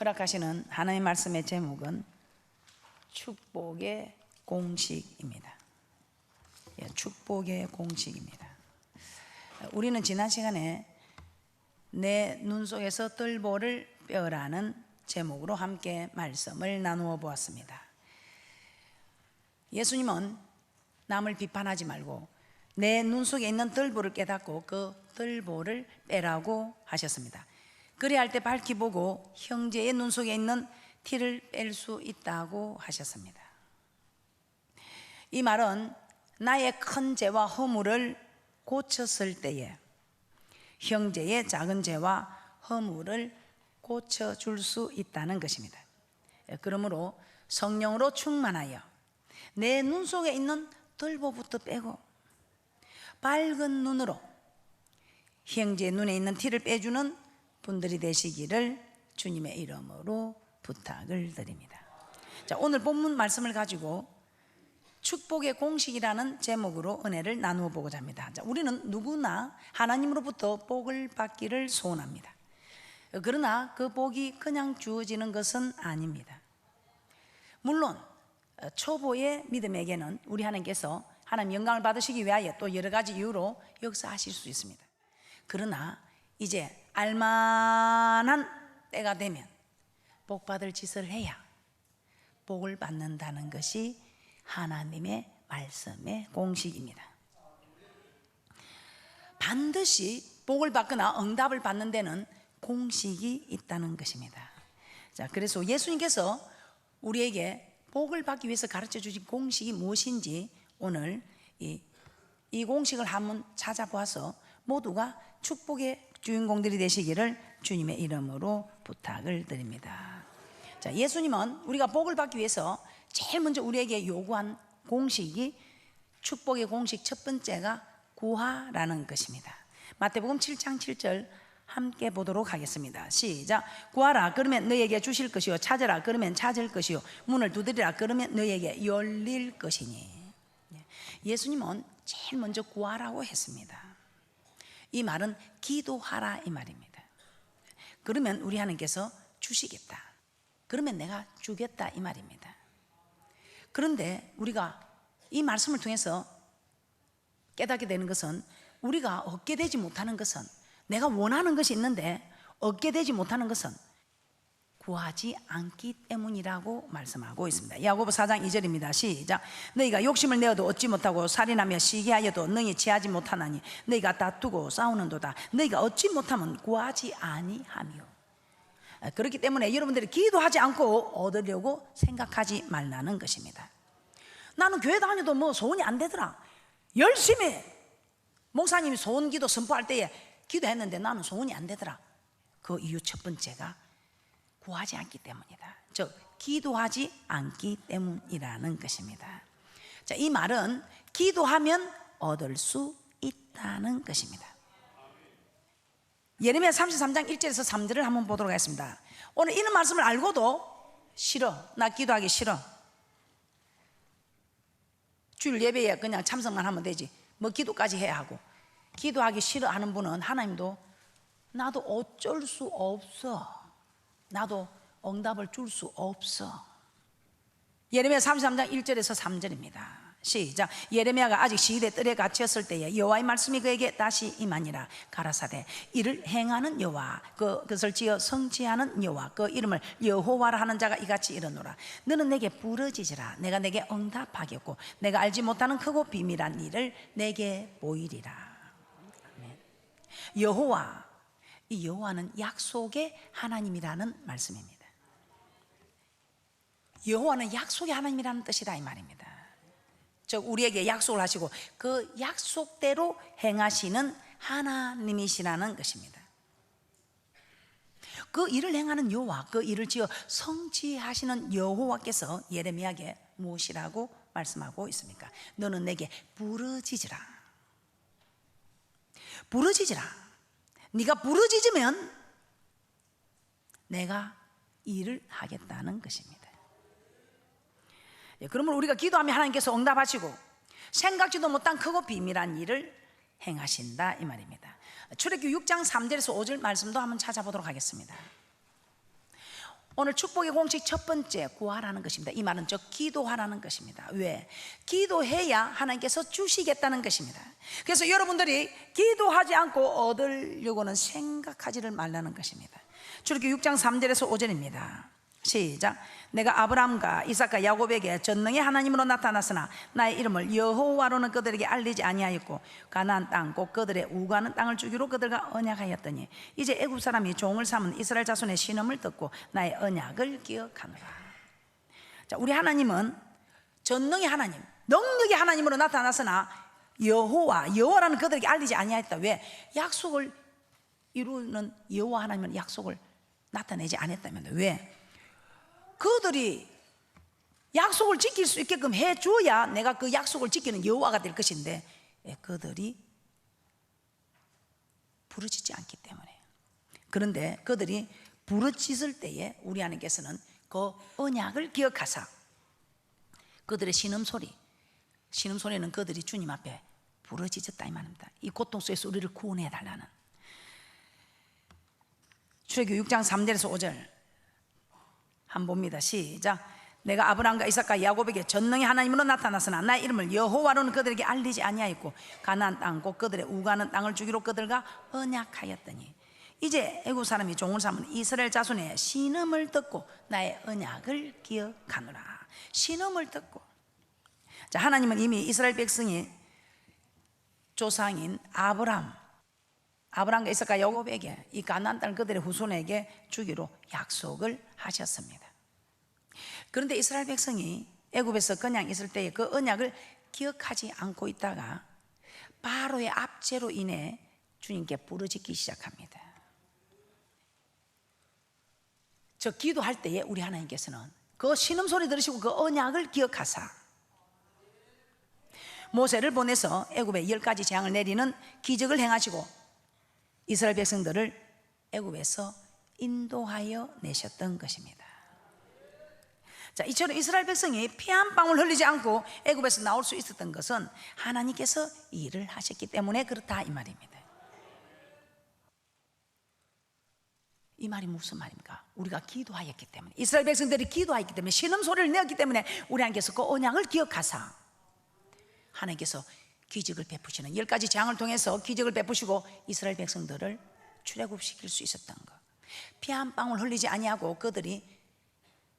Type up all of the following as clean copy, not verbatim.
허락하시는 하나님의 말씀의 제목은 축복의 공식입니다. 축복의 공식입니다. 우리는 지난 시간에 내 눈 속에서 뜰보를 빼어라는 제목으로 함께 말씀을 나누어 보았습니다. 예수님은 남을 비판하지 말고 내 눈 속에 있는 뜰보를 깨닫고 그 뜰보를 빼라고 하셨습니다. 그래야 할 때 밝히 보고 형제의 눈 속에 있는 티를 뺄 수 있다고 하셨습니다. 이 말은 나의 큰 죄와 허물을 고쳤을 때에 형제의 작은 죄와 허물을 고쳐줄 수 있다는 것입니다. 그러므로 성령으로 충만하여 내 눈 속에 있는 뜰보부터 빼고 밝은 눈으로 형제의 눈에 있는 티를 빼주는 분들이 되시기를 주님의 이름으로 부탁을 드립니다. 자, 오늘 본문 말씀을 가지고 축복의 공식이라는 제목으로 은혜를 나누어 보고자 합니다. 자, 우리는 누구나 하나님으로부터 복을 받기를 소원합니다. 그러나 그 복이 그냥 주어지는 것은 아닙니다. 물론 초보의 믿음에게는 우리 하나님께서 하나님 영광을 받으시기 위하여 또 여러 가지 이유로 역사하실 수 있습니다. 그러나 이제 알만한 때가 되면 복 받을 짓을 해야 복을 받는다는 것이 하나님의 말씀의 공식입니다. 반드시 복을 받거나 응답을 받는 데는 공식이 있다는 것입니다. 자, 그래서 예수님께서 우리에게 복을 받기 위해서 가르쳐 주신 공식이 무엇인지 오늘 이 공식을 한번 찾아보아서 모두가 축복의 주인공들이 되시기를 주님의 이름으로 부탁을 드립니다. 자, 예수님은 우리가 복을 받기 위해서 제일 먼저 우리에게 요구한 공식이 축복의 공식 첫 번째가 구하라는 것입니다. 마태복음 7장 7절 함께 보도록 하겠습니다. 시작. 구하라 그러면 너에게 주실 것이요 찾으라 그러면 찾을 것이요 문을 두드리라 그러면 너에게 열릴 것이니. 예수님은 제일 먼저 구하라고 했습니다. 이 말은 기도하라 이 말입니다. 그러면 우리 하나님께서 주시겠다. 그러면 내가 주겠다 이 말입니다. 그런데 우리가 이 말씀을 통해서 깨닫게 되는 것은 우리가 얻게 되지 못하는 것은 내가 원하는 것이 있는데 얻게 되지 못하는 것은 구하지 않기 때문이라고 말씀하고 있습니다. 야고보 4장 2절입니다. 시작. 너희가 욕심을 내어도 얻지 못하고 살인하며 시기하여도 너희 취하지 못하나니 너희가 다투고 싸우는도다. 너희가 얻지 못하면 구하지 아니하며. 그렇기 때문에 여러분들이 기도하지 않고 얻으려고 생각하지 말라는 것입니다. 나는 교회 다녀도 뭐 소원이 안 되더라. 열심히 목사님이 소원 기도 선포할 때에 기도했는데 나는 소원이 안 되더라. 그 이유 첫 번째가 구하지 않기 때문이다. 즉 기도하지 않기 때문이라는 것입니다. 자, 이 말은 기도하면 얻을 수 있다는 것입니다. 예레미야 33장 1절에서 3절을 한번 보도록 하겠습니다. 오늘 이런 말씀을 알고도 싫어, 나 기도하기 싫어, 주일 예배에 그냥 참석만 하면 되지 뭐 기도까지 해야 하고 기도하기 싫어하는 분은 하나님도 나도 어쩔 수 없어, 나도 응답을 줄 수 없어. 예레미야 33장 1절에서 3절입니다. 시작. 예레미야가 아직 시기대 뜰에 갇혔을 때에 여호와의 말씀이 그에게 다시 임하니라. 가라사대 이를 행하는 여호와 그것을 지어 성취하는 여호와 그 이름을 여호와라 하는 자가 이같이 이르노라. 너는 내게 부르짖으라. 내가 내게 응답하겠고 내가 알지 못하는 크고 비밀한 일을 내게 보이리라. 여호와, 이 여호와는 약속의 하나님이라는 말씀입니다. 여호와는 약속의 하나님이라는 뜻이다 이 말입니다. 즉 우리에게 약속을 하시고 그 약속대로 행하시는 하나님이시라는 것입니다. 그 일을 행하는 여호와, 그 일을 지어 성취하시는 여호와께서 예레미야에게 무엇이라고 말씀하고 있습니까? 너는 내게 부르짖으라. 부르짖으라. 네가 부르짖으면 내가 일을 하겠다는 것입니다. 그러면 우리가 기도하면 하나님께서 응답하시고 생각지도 못한 크고 비밀한 일을 행하신다 이 말입니다. 출애굽기 6장 3절에서 5절 말씀도 한번 찾아보도록 하겠습니다. 오늘 축복의 공식 첫 번째, 구하라는 것입니다. 이 말은 즉 기도하라는 것입니다. 왜? 기도해야 하나님께서 주시겠다는 것입니다. 그래서 여러분들이 기도하지 않고 얻으려고는 생각하지를 말라는 것입니다. 출애굽기 6장 3절에서 5절입니다. 시작. 내가 아브라함과 이삭과 야곱에게 전능의 하나님으로 나타났으나 나의 이름을 여호와로는 그들에게 알리지 아니하였고 가나안 땅 곧 그들의 우가는 땅을 주기로 그들과 언약하였더니 이제 애굽 사람이 종을 삼은 이스라엘 자손의 신음을 듣고 나의 언약을 기억하노라. 자, 우리 하나님은 전능의 하나님, 능력의 하나님으로 나타났으나 여호와라는 그들에게 알리지 아니하였다. 왜? 약속을 이루는 여호와 하나님은 약속을 나타내지 않았다면 왜? 그들이 약속을 지킬 수 있게끔 해줘야 내가 그 약속을 지키는 여호와가 될 것인데 그들이 부르짖지 않기 때문에. 그런데 그들이 부르짖을 때에 우리 하나님께서는 그 언약을 기억하사 그들의 신음소리는 그들이 주님 앞에 부르짖었다 이 말입니다. 이 고통 속에서 우리를 구원해 달라는. 출애굽기 6장 3절에서 5절 한번 봅니다. 시작. 내가 아브라함과 이삭과 야곱에게 전능의 하나님으로 나타났으나 나의 이름을 여호와로는 그들에게 알리지 아니하였고 가나안 땅 곧 그들의 우가는 땅을 주기로 그들과 언약하였더니 이제 애굽 사람이 종을 삼은 이스라엘 자손의 신음을 듣고 나의 언약을 기억하노라. 신음을 듣고. 자, 하나님은 이미 이스라엘 백성이 조상인 아브라함과 이삭과 야곱에게 이 가나안 땅을 그들의 후손에게 주기로 약속을 하셨습니다. 그런데 이스라엘 백성이 애굽에서 그냥 있을 때에 그 언약을 기억하지 않고 있다가 바로의 압제로 인해 주님께 부르짖기 시작합니다. 저 기도할 때에 우리 하나님께서는 그 신음소리 들으시고 그 언약을 기억하사 모세를 보내서 애굽에 10가지 재앙을 내리는 기적을 행하시고 이스라엘 백성들을 애굽에서 인도하여 내셨던 것입니다. 자, 이처럼 이스라엘 백성이 피 한 방울 흘리지 않고 애굽에서 나올 수 있었던 것은 하나님께서 일을 하셨기 때문에 그렇다 이 말입니다. 이 말이 무슨 말입니까? 우리가 기도하였기 때문에, 이스라엘 백성들이 기도하였기 때문에, 신음소리를 내었기 때문에 우리 하나님께서 그 언약을 기억하사 하나님께서 기적을 베푸시는 10가지 재앙을 통해서 기적을 베푸시고 이스라엘 백성들을 출애굽시킬 수 있었던 것. 피 한 방울 흘리지 아니하고 그들이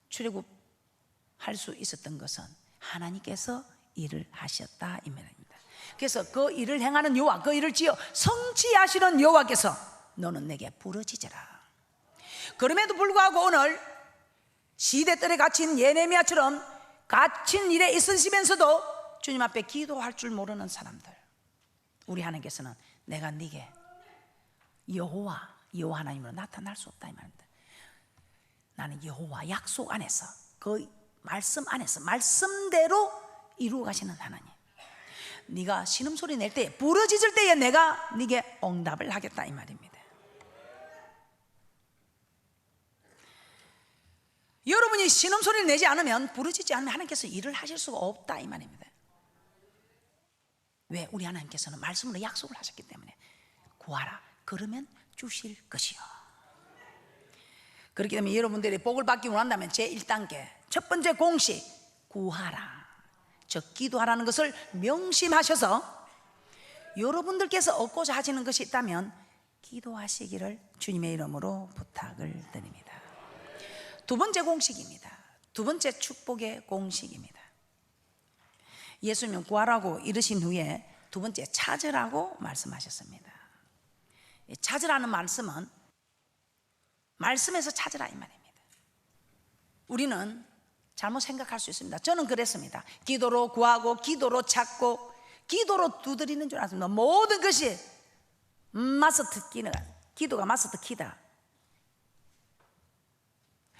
출애굽할 수 있었던 것은 하나님께서 일을 하셨다 이 말입니다. 그래서 그 일을 행하는 여호와, 그 일을 지어 성취하시는 여호와께서 너는 내게 부르짖으라. 그럼에도 불구하고 오늘 시대들에 갇힌 예레미야처럼 갇힌 일에 있으시면서도 주님 앞에 기도할 줄 모르는 사람들, 우리 하나님께서는 내가 네게 여호와 하나님으로 나타날 수 없다 이 말입니다. 나는 여호와 약속 안에서, 그 말씀 안에서 말씀대로 이루어 가시는 하나님. 네가 신음소리 낼 때, 부르짖을 때에 내가 네게 응답을 하겠다 이 말입니다. 여러분이 신음소리를 내지 않으면, 부르짖지 않으면 하나님께서 일을 하실 수가 없다 이 말입니다. 왜? 우리 하나님께서는 말씀으로 약속을 하셨기 때문에 구하라 그러면 주실 것이요. 그렇기 때문에 여러분들이 복을 받기 원한다면 제1단계 첫 번째 공식, 구하라, 즉 기도하라는 것을 명심하셔서 여러분들께서 얻고자 하시는 것이 있다면 기도하시기를 주님의 이름으로 부탁을 드립니다. 두 번째 공식입니다. 두 번째 축복의 공식입니다. 예수님은 구하라고 이르신 후에 두 번째 찾으라고 말씀하셨습니다. 찾으라는 말씀은 말씀에서 찾으라 이 말입니다. 우리는 잘못 생각할 수 있습니다. 저는 그랬습니다. 기도로 구하고 기도로 찾고 기도로 두드리는 줄 알았습니다. 모든 것이 마스터 키는, 기도가 마스터 키다.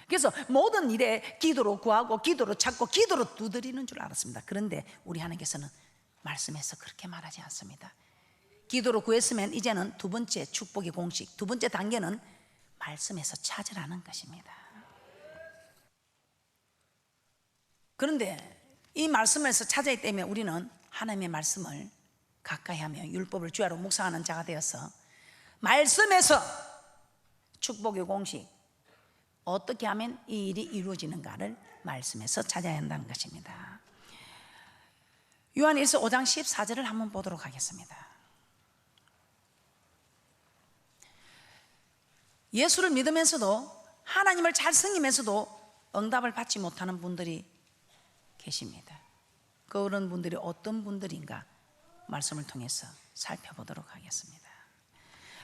그래서 모든 일에 기도로 구하고 기도로 찾고 기도로 두드리는 줄 알았습니다. 그런데 우리 하나님께서는 말씀에서 그렇게 말하지 않습니다. 기도로 구했으면 이제는 두 번째 축복의 공식, 두 번째 단계는 말씀에서 찾으라는 것입니다. 그런데 이 말씀에서 찾아야 때문에 우리는 하나님의 말씀을 가까이 하며 율법을 주야로 묵상하는 자가 되어서 말씀에서 축복의 공식, 어떻게 하면 이 일이 이루어지는가를 말씀에서 찾아야 한다는 것입니다. 요한일서 5장 14절을 한번 보도록 하겠습니다. 예수를 믿으면서도 하나님을 잘 섬기면서도 응답을 받지 못하는 분들이 계십니다. 그런 분들이 어떤 분들인가 말씀을 통해서 살펴보도록 하겠습니다.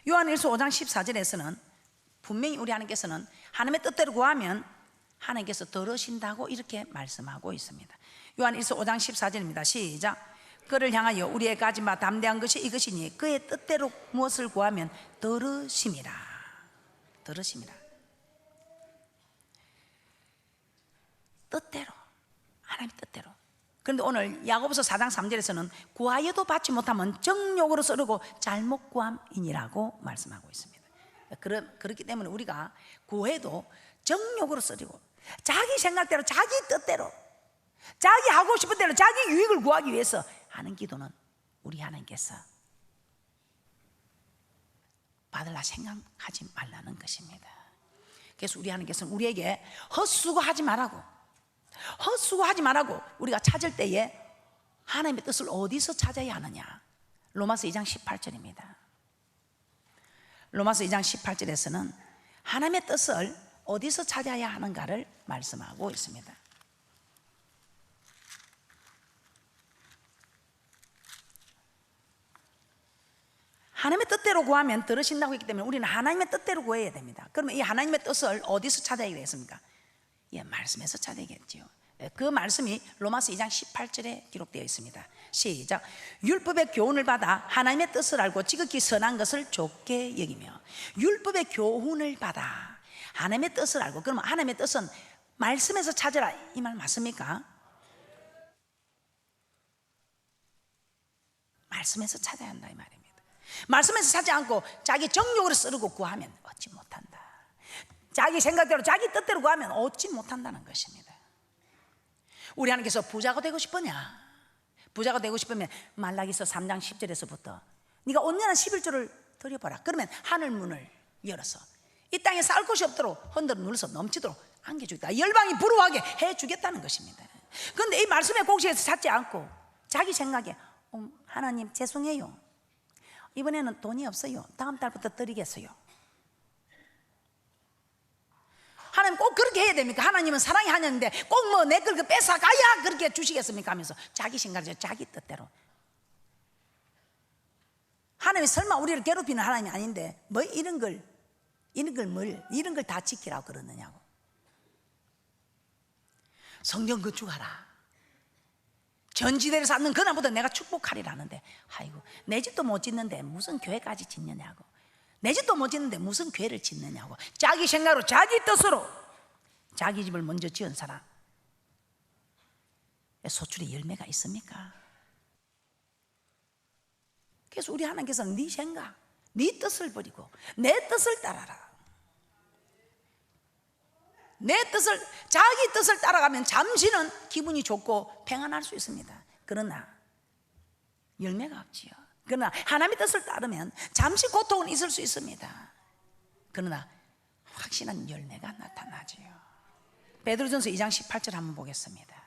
요한일서 5장 14절에서는 분명히 우리 하나님께서는 하나님의 뜻대로 구하면 하나님께서 들으신다고 이렇게 말씀하고 있습니다. 요한일서 5장 14절입니다. 시작. 그를 향하여 우리의 가진 바 담대한 것이 이것이니 그의 뜻대로 무엇을 구하면 들으심이라. 들으심이라. 뜻대로, 하나님의 뜻대로. 그런데 오늘 야고보서 4장 3절에서는 구하여도 받지 못하면 정욕으로 쓰르고 잘못 구함이니라고 말씀하고 있습니다. 그렇기 때문에 우리가 구해도 정욕으로 쓰리고 자기 생각대로, 자기 뜻대로, 자기 하고 싶은 대로 자기 유익을 구하기 위해서 하는 기도는 우리 하나님께서 받으라 생각하지 말라는 것입니다. 그래서 우리 하나님께서는 우리에게 헛수고하지 말라고, 헛수고하지 말라고 우리가 찾을 때에 하나님의 뜻을 어디서 찾아야 하느냐. 로마서 2장 18절입니다. 로마서 2장 18절에서는 하나님의 뜻을 어디서 찾아야 하는가를 말씀하고 있습니다. 하나님의 뜻대로 구하면 들으신다고 했기 때문에 우리는 하나님의 뜻대로 구해야 됩니다. 그러면 이 하나님의 뜻을 어디서 찾아야 되겠습니까? 예, 말씀에서 찾아야겠죠. 그 말씀이 로마서 2장 18절에 기록되어 있습니다. 시작. 율법의 교훈을 받아 하나님의 뜻을 알고 지극히 선한 것을 좋게 여기며. 율법의 교훈을 받아 하나님의 뜻을 알고. 그러면 하나님의 뜻은 말씀에서 찾으라, 이 말 맞습니까? 말씀에서 찾아야 한다 이 말입니다. 말씀에서 찾지 않고 자기 정욕으로 쓰르고 구하면 얻지 못한다. 자기 생각대로 자기 뜻대로 구하면 얻지 못한다는 것입니다. 우리 하나님께서 부자가 되고 싶으냐? 부자가 되고 싶으면 말라기서 3장 10절에서부터 네가 온전한 11조를 드려봐라. 그러면 하늘 문을 열어서 이 땅에 쌀 곳이 없도록 흔들어 눌러서 넘치도록 안겨주겠다. 열방이 부러워하게 해주겠다는 것입니다. 그런데 이 말씀의 공식에서 찾지 않고 자기 생각에 하나님 죄송해요, 이번에는 돈이 없어요, 다음 달부터 드리겠어요. 하나님 꼭 그렇게 해야 됩니까? 하나님은 사랑이 하나님인데 꼭 뭐 내 걸 뺏어가야 그렇게 주시겠습니까? 하면서 자기 생각대로 자기 뜻대로. 하나님이 설마 우리를 괴롭히는 하나님이 아닌데 뭐 이런 걸 다 지키라고 그러느냐고. 성경 건축하라, 전지대를 쌓는 그날보다 내가 축복하리라는데, 아이고 내 집도 못 짓는데 무슨 교회까지 짓느냐고, 내 집도 못 짓는데 무슨 교회를 짓느냐고. 자기 생각으로 자기 뜻으로 자기 집을 먼저 지은 사람 소출의 열매가 있습니까? 그래서 우리 하나님께서는 네 생각, 네 뜻을 버리고 내 뜻을 따라라. 내 뜻을, 자기 뜻을 따라가면 잠시는 기분이 좋고 평안할 수 있습니다. 그러나 열매가 없지요. 그러나 하나님의 뜻을 따르면 잠시 고통은 있을 수 있습니다. 그러나 확실한 열매가 나타나지요. 베드로전서 2장 18절 한번 보겠습니다.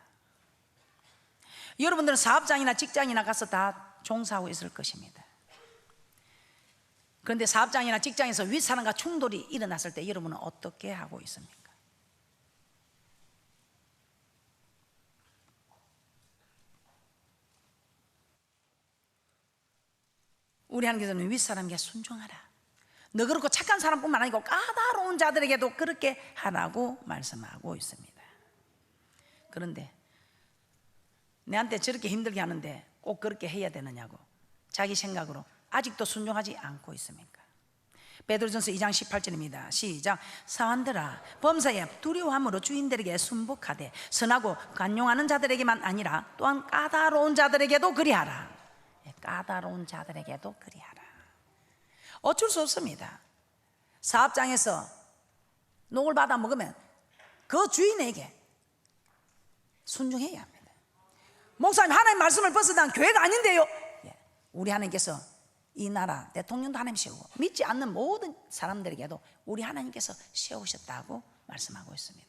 여러분들은 사업장이나 직장이나 가서 다 종사하고 있을 것입니다. 그런데 사업장이나 직장에서 윗사람과 충돌이 일어났을 때 여러분은 어떻게 하고 있습니까? 우리 하나님께서는 윗사람에게 순종하라, 너 그렇고 착한 사람뿐만 아니고 까다로운 자들에게도 그렇게 하라고 말씀하고 있습니다. 그런데 내한테 저렇게 힘들게 하는데 꼭 그렇게 해야 되느냐고 자기 생각으로 아직도 순종하지 않고 있습니까? 베드로전서 2장 18절입니다. 시작. 사환들아, 범사에 두려워함으로 주인들에게 순복하되 선하고 간용하는 자들에게만 아니라 또한 까다로운 자들에게도 그리하라. 까다로운 자들에게도 그리하라. 어쩔 수 없습니다. 사업장에서 녹을 받아 먹으면 그 주인에게 순종해야 합니다. 목사님, 하나님 말씀을 벗어난 교회가 아닌데요. 우리 하나님께서 이 나라 대통령도 하나님 세우고 믿지 않는 모든 사람들에게도 우리 하나님께서 세우셨다고 말씀하고 있습니다.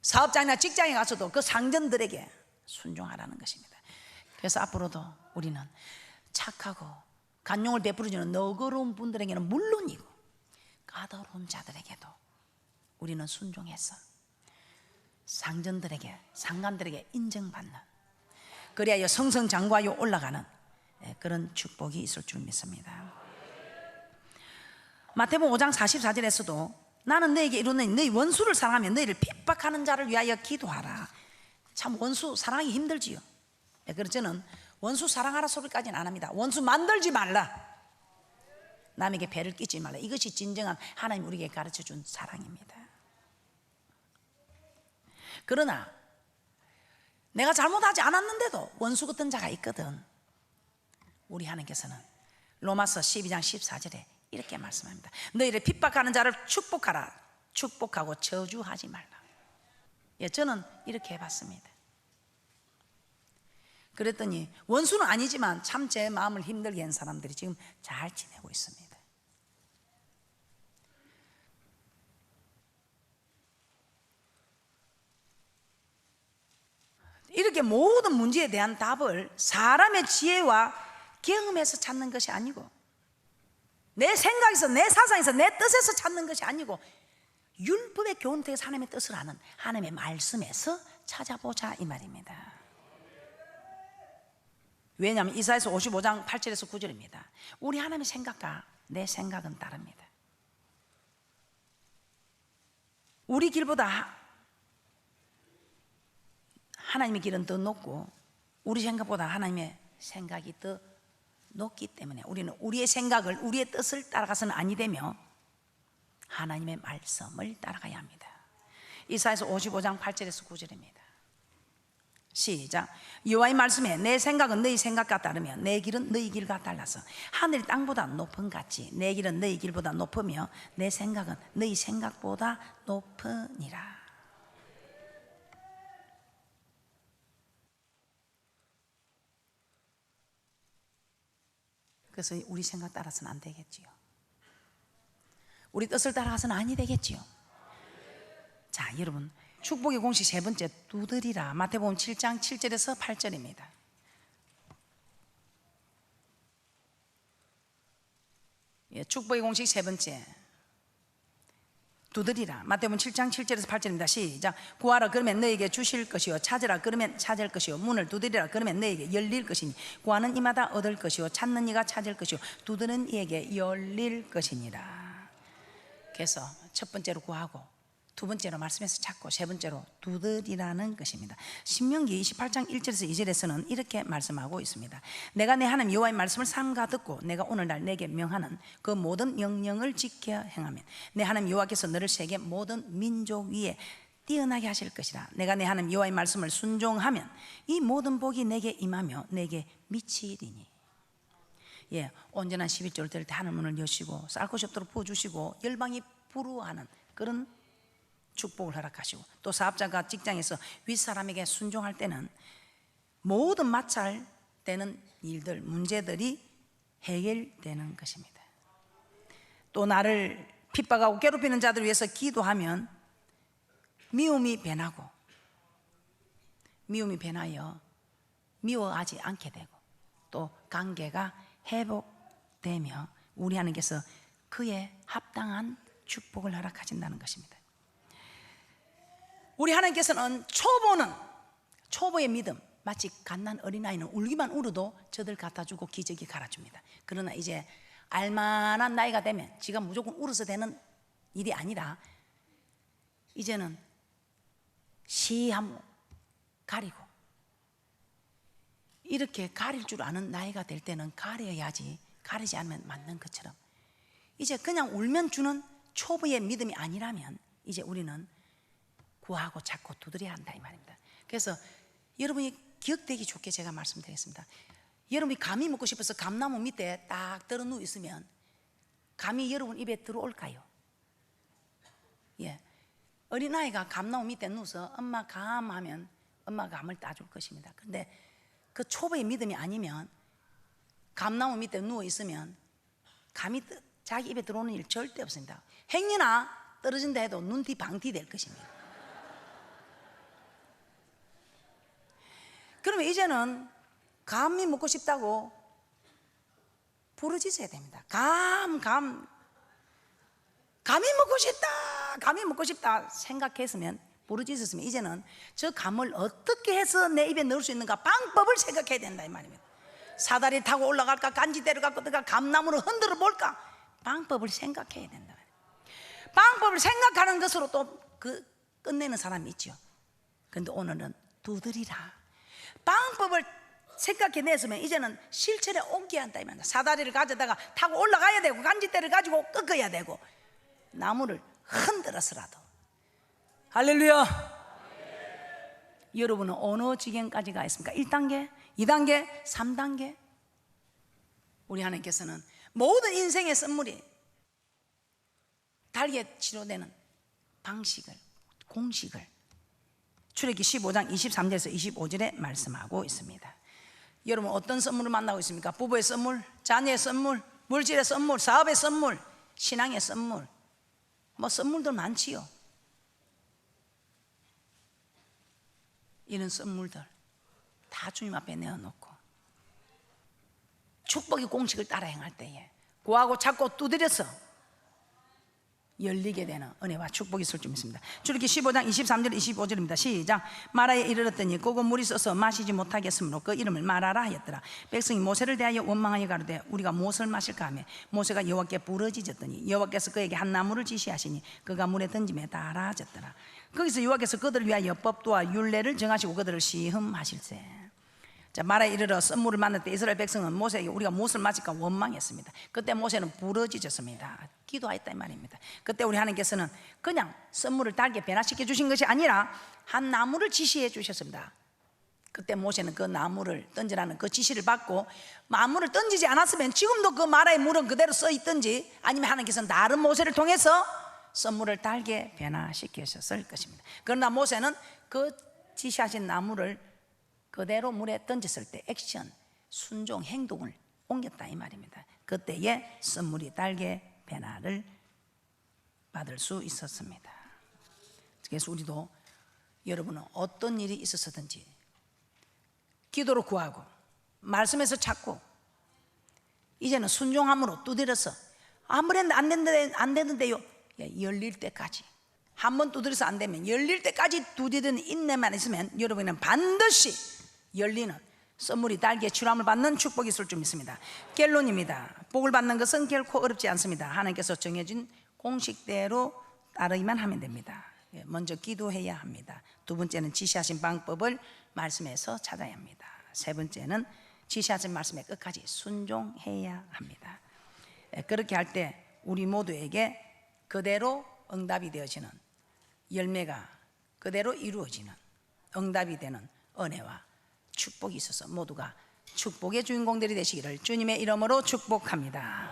사업장이나 직장에 가서도 그 상전들에게 순종하라는 것입니다. 그래서 앞으로도 우리는 착하고 간용을 베풀어주는 너그러운 분들에게는 물론이고 까다로운 자들에게도 우리는 순종해서 상전들에게, 상관들에게 인정받는, 그래야 성성장구하여 올라가는 그런 축복이 있을 줄 믿습니다. 마태복음 5장 44절에서도 나는 너에게 이르노니 너희 원수를 사랑하며 너희를 핍박하는 자를 위하여 기도하라. 참 원수 사랑하기 힘들지요. 그래서 저는 원수 사랑하라 소리까지는 안 합니다. 원수 만들지 말라, 남에게 배를 끼치지 말라. 이것이 진정한 하나님 우리에게 가르쳐준 사랑입니다. 그러나 내가 잘못하지 않았는데도 원수 같은 자가 있거든. 우리 하나님께서는 로마서 12장 14절에 이렇게 말씀합니다. 너희를 핍박하는 자를 축복하라. 축복하고 저주하지 말라. 예, 저는 이렇게 해봤습니다. 그랬더니 원수는 아니지만 참 제 마음을 힘들게 한 사람들이 지금 잘 지내고 있습니다. 이렇게 모든 문제에 대한 답을 사람의 지혜와 경험에서 찾는 것이 아니고, 내 생각에서, 내 사상에서, 내 뜻에서 찾는 것이 아니고, 율법의 교훈에서 하나님의 뜻을 아는 하나님의 말씀에서 찾아보자 이 말입니다. 왜냐하면 이사야서 55장 8절에서 9절입니다. 우리 하나님의 생각과 내 생각은 다릅니다. 우리 길보다 하나님의 길은 더 높고 우리 생각보다 하나님의 생각이 더 높기 때문에 우리는 우리의 생각을, 우리의 뜻을 따라가서는 아니 되며 하나님의 말씀을 따라가야 합니다. 이사야서 55장 8절에서 9절입니다. 시작. 여호와의 말씀에 내 생각은 너희 생각과 다르며 내 길은 너희 길과 달라서 하늘이 땅보다 높은 같이 내 길은 너희 길보다 높으며 내 생각은 너희 생각보다 높으니라. 그래서 우리 생각 따라서는 안 되겠지요. 우리 뜻을 따라가서는 아니 되겠지요. 자, 여러분, 축복의 공식 세 번째, 두드리라. 마태복음 7장 7절에서 8절입니다. 예, 축복의 공식 세 번째, 두드리라. 마태복음 7장 7절에서 8절입니다. 시작. 구하라 그러면 너에게 주실 것이요 찾으라 그러면 찾을 것이요 문을 두드리라 그러면 너에게 열릴 것이니 구하는 이마다 얻을 것이요 찾는 이가 찾을 것이요 두드리는 이에게 열릴 것이니라. 그래서 첫 번째로 구하고, 두 번째로 말씀에서 찾고, 세 번째로 두드리라는 것입니다. 신명기 28장 1절에서 2절에서는 이렇게 말씀하고 있습니다. 내가 내 하나님 여호와의 말씀을 삼가 듣고 내가 오늘날 내게 명하는 그 모든 명령을 지켜 행하면 내 하나님 여호와께서 너를 세계 모든 민족 위에 뛰어나게 하실 것이라. 내가 내 하나님 여호와의 말씀을 순종하면 이 모든 복이 내게 임하며 내게 미치리니. 예, 온전한 11조를 될 때 하늘 문을 여시고 쌀 것이 없도록 부어주시고 열방이 부러워하는 그런 축복을 허락하시고, 또 사업자가 직장에서 윗사람에게 순종할 때는 모든 마찰되는 일들, 문제들이 해결되는 것입니다. 또 나를 핍박하고 괴롭히는 자들을 위해서 기도하면 미움이 변하고, 미움이 변하여 미워하지 않게 되고, 또 관계가 회복되며 우리 하나님께서 그에 합당한 축복을 허락하신다는 것입니다. 우리 하나님께서는 초보의 믿음, 마치 갓난 어린아이는 울기만 울어도 저들 갖다주고 기저귀 갈아줍니다. 그러나 이제 알만한 나이가 되면 지가 무조건 울어서 되는 일이 아니라 이제는 시하고 가리고, 이렇게 가릴 줄 아는 나이가 될 때는 가려야지, 가리지 않으면 맞는 것처럼 이제 그냥 울면 주는 초보의 믿음이 아니라면 이제 우리는 구하고 찾고 두드려야 한다 이 말입니다. 그래서 여러분이 기억되기 좋게 제가 말씀드리겠습니다. 여러분이 감이 먹고 싶어서 감나무 밑에 딱 들어 누워 있으면 감이 여러분 입에 들어올까요? 예, 어린아이가 감나무 밑에 누워서 엄마 감 하면 엄마가 감을 따줄 것입니다. 그런데 그 초보의 믿음이 아니면 감나무 밑에 누워 있으면 감이 자기 입에 들어오는 일 절대 없습니다. 행여나 떨어진다 해도 눈티 방티 될 것입니다. 그러면 이제는 감이 먹고 싶다고 부르짖어야 됩니다. 감이 먹고 싶다 생각했으면, 부르짖었으면 이제는 저 감을 어떻게 해서 내 입에 넣을 수 있는가 방법을 생각해야 된다 이 말입니다. 사다리 타고 올라갈까, 간지대로 갖고 들어가 감나무를 흔들어 볼까, 방법을 생각해야 된다. 방법을 생각하는 것으로 또 끝내는 사람이 있죠. 그런데 오늘은 두드리라. 방법을 생각해냈으면 이제는 실천에 옮겨야 한다 이 말입니다. 사다리를 가져다가 타고 올라가야 되고, 간지대를 가지고 꺾어야 되고, 나무를 흔들어서라도. 할렐루야. 여러분은 어느 지경까지 가 있습니까? 1단계, 2단계, 3단계? 우리 하나님께서는 모든 인생의 선물이 달게 치료되는 방식을, 공식을 출애굽기 15장 23절에서 25절에 말씀하고 있습니다. 여러분 어떤 선물을 만나고 있습니까? 부부의 선물, 자녀의 선물, 물질의 선물, 사업의 선물, 신앙의 선물, 뭐 선물들 많지요. 이런 선물들 다 주님 앞에 내어놓고 축복의 공식을 따라 행할 때에 구하고 찾고 두드려서 열리게 되는 은혜와 축복이 있을 줄 믿습니다. 출애굽기 15장 23절 25절입니다. 시작. 마라에 이르렀더니 그곳 물이 써서 마시지 못하겠으므로 그 이름을 마라라 하였더라. 백성이 모세를 대하여 원망하여 가로되 우리가 무엇을 마실까 하며 모세가 여호와께 부르짖었더니 여호와께서 그에게 한 나무를 지시하시니 그가 물에 던짐에 닳아졌더라. 거기서 여호와께서 그들을 위하여 법도와 율례를 정하시고 그들을 시험하실세. 자, 마라에 이르러 썸물을 만날 때 이스라엘 백성은 모세에게 우리가 무엇을 마실까 원망했습니다. 그때 모세는 부르짖었습니다. 기도하였다 이 말입니다. 그때 우리 하나님께서는 그냥 썸물을 달게 변화시켜 주신 것이 아니라 한 나무를 지시해 주셨습니다. 그때 모세는 그 나무를 던지라는 그 지시를 받고 나무를 던지지 않았으면 지금도 그 마라의 물은 그대로 써 있든지, 아니면 하나님께서는 다른 모세를 통해서 썸물을 달게 변화시키셨을 것입니다. 그러나 모세는 그 지시하신 나무를 그대로 물에 던졌을 때 액션, 순종, 행동을 옮겼다 이 말입니다. 그때에 썸물이 달게 변화를 받을 수 있었습니다. 그래서 우리도 여러분은 어떤 일이 있었든지 기도로 구하고 말씀에서 찾고 이제는 순종함으로 두드려서 아무래도 안 되는데요, 열릴 때까지, 한 번 두드려서 안 되면 열릴 때까지 두드리는 인내만 있으면 여러분은 반드시 열리는 썸물이 달게 치료함을 받는 축복이 있을 줄 믿습니다. 결론입니다. 복을 받는 것은 결코 어렵지 않습니다. 하나님께서 정해진 공식대로 따르기만 하면 됩니다. 먼저 기도해야 합니다. 두 번째는 지시하신 방법을 말씀에서 찾아야 합니다. 세 번째는 지시하신 말씀에 끝까지 순종해야 합니다. 그렇게 할 때 우리 모두에게 그대로 응답이 되어지는, 열매가 그대로 이루어지는, 응답이 되는 은혜와 축복이 있어서 모두가 축복의 주인공들이 되시기를 주님의 이름으로 축복합니다.